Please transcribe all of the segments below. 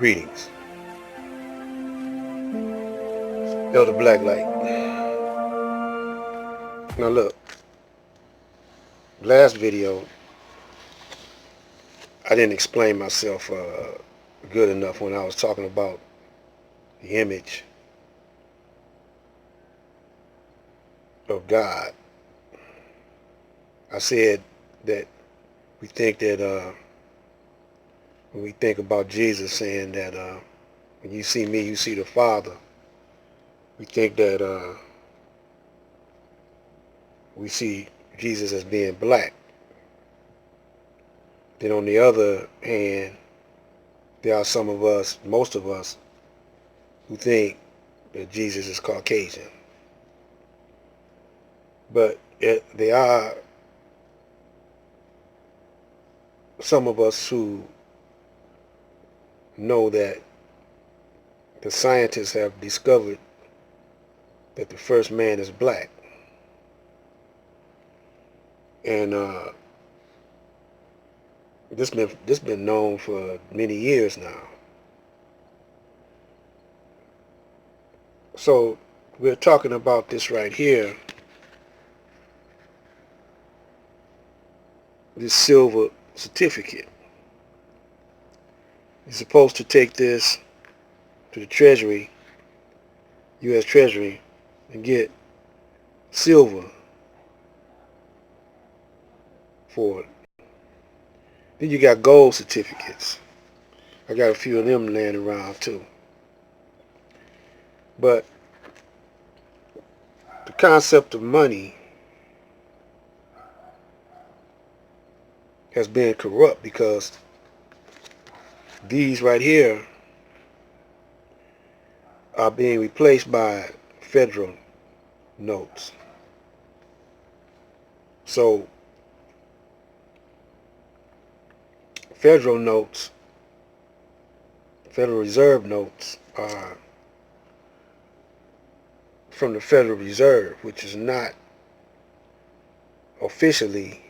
Greetings. Elder Blacklight. Now look, last video I didn't explain myself good enough when I was talking about the image of God. I said that we think that when we think about Jesus saying that when you see me, you see the Father, we think that we see Jesus as being black. Then on the other hand, there are some of us, most of us, who think that Jesus is Caucasian. But there are some of us who know that the scientists have discovered that the first man is black. And this been known for many years now. So we're talking about this right here, this silver certificate. You're supposed to take this to the Treasury, U.S. Treasury, and get silver for it. Then you got gold certificates. I got a few of them laying around too. But the concept of money has been corrupt because these right here are being replaced by federal notes. So federal notes, Federal Reserve notes are from the Federal Reserve, which is not officially,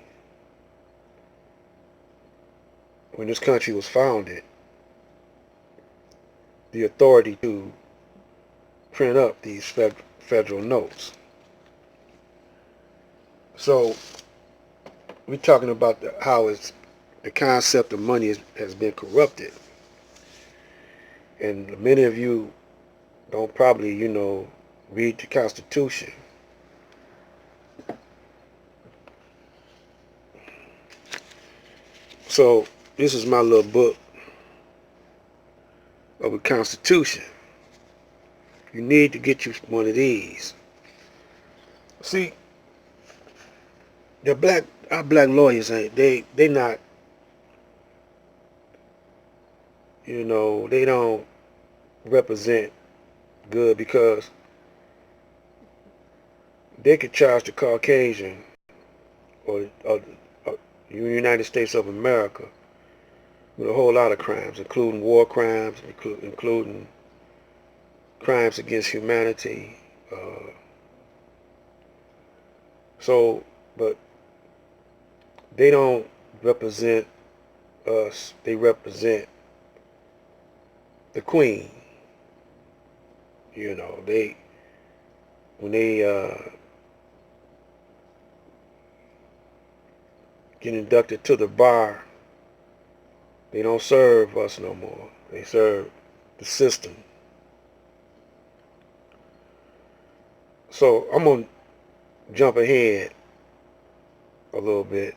when this country was founded, the authority to print up these federal notes. So we're talking about how the concept of money has been corrupted. And many of you don't probably, read the Constitution. So this is my little book of the Constitution. You need to get you one of these. See, our black lawyers they not, they don't represent good because they could charge the Caucasian or the United States of America with a whole lot of crimes, including war crimes, including crimes against humanity. But they don't represent us. They represent the Queen. When they get inducted to the bar, they don't serve us no more. They serve the system. So I'm going to jump ahead a little bit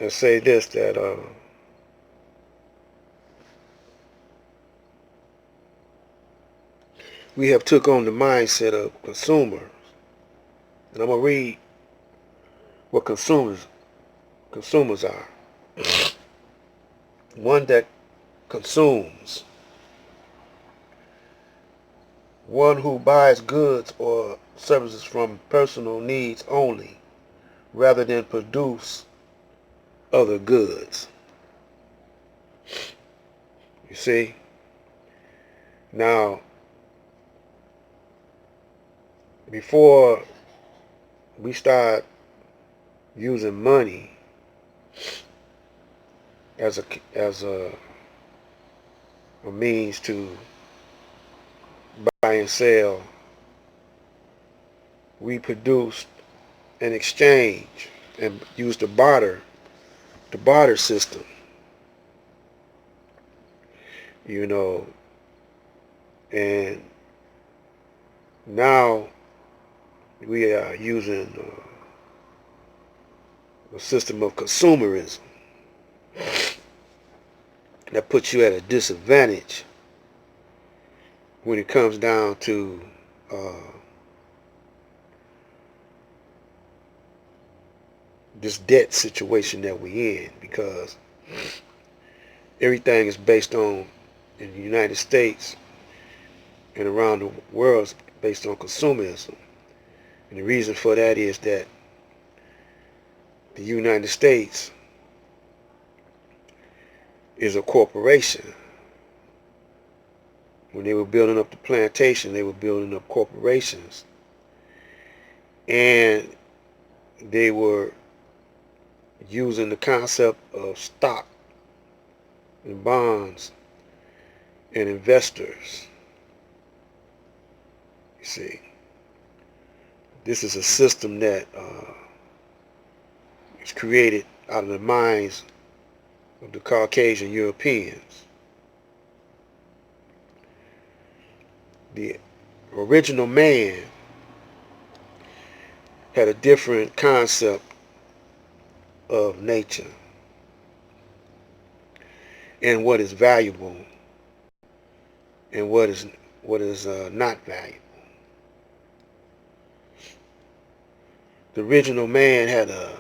and say this, that we have took on the mindset of consumers. And I'm going to read what consumers are. One that consumes. One who buys goods or services from personal needs only, rather than produce other goods. You see? Now, before we start using money as a means to buy and sell, reproduce and exchange, and use the barter system. You know, and now we are using a system of consumerism that puts you at a disadvantage when it comes down to this debt situation that we're in, because everything is based on, in the United States and around the world, is based on consumerism. And the reason for that is that the United States is a corporation. When they were building up the plantation, they were building up corporations, and they were using the concept of stock and bonds and investors. You see, this is a system that is created out of the minds of the Caucasian Europeans. The original man had a different concept of nature and what is valuable and what is not valuable. The original man had a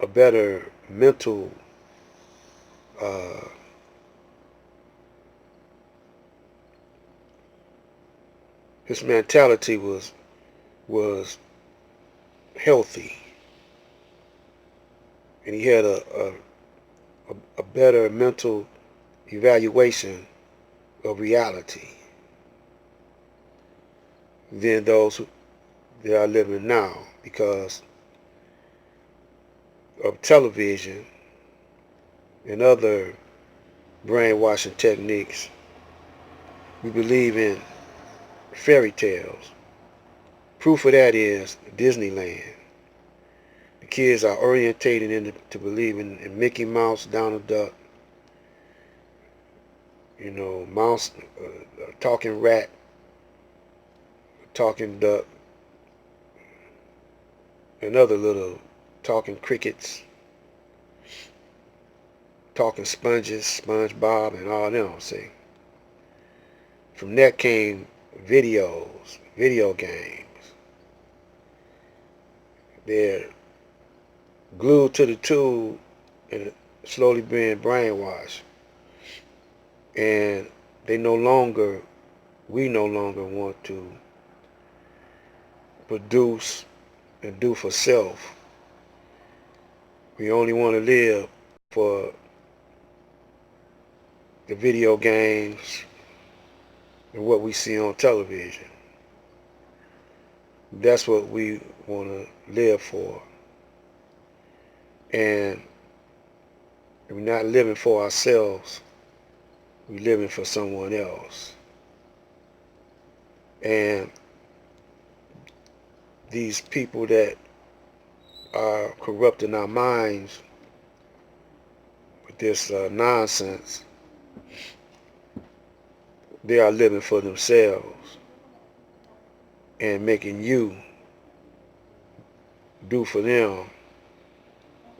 better mental his mentality was healthy, and he had a better mental evaluation of reality than those that are living now, because of television and other brainwashing techniques. We believe in fairy tales. Proof of that is Disneyland. The kids are orientated into believing in Mickey Mouse, Donald Duck, mouse, talking rat, talking duck, and other little talking crickets, talking sponges, SpongeBob, and all them. See, from that came videos, video games. They're glued to the tube and slowly being brainwashed, and we no longer want to produce and do for self. We only want to live for the video games and what we see on television. That's what we want to live for. And we're not living for ourselves. We're living for someone else. And these people that are corrupting our minds with this nonsense, they are living for themselves and making you do for them.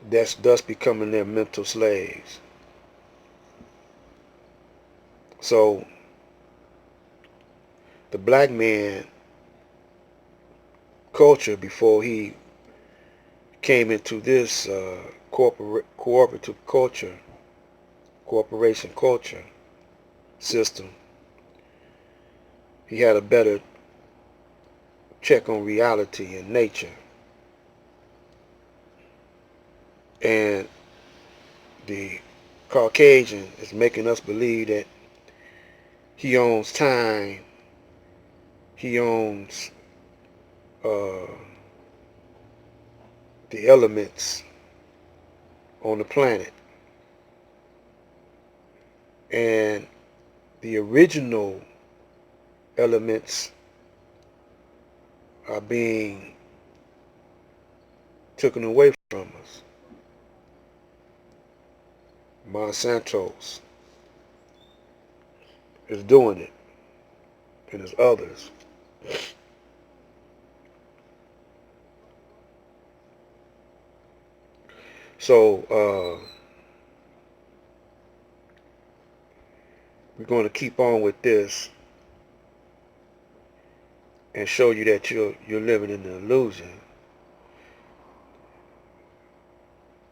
That's thus becoming their mental slaves. So the black man culture, before he came into this cooperative culture, corporation culture system, he had a better check on reality and nature. And the Caucasian is making us believe that he owns time, he owns the elements, on the planet. And the original elements are being taken away from us. Monsanto's is doing it, and there's others. So we're going to keep on with this and show you that you're living in an illusion.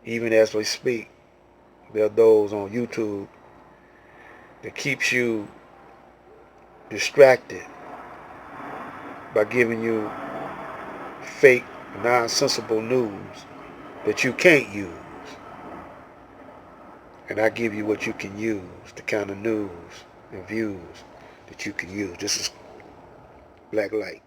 Even as we speak, there are those on YouTube that keeps you distracted by giving you fake, nonsensical news that you can't use. And I give you what you can use, the kind of news and views that you can use. This is Black Light.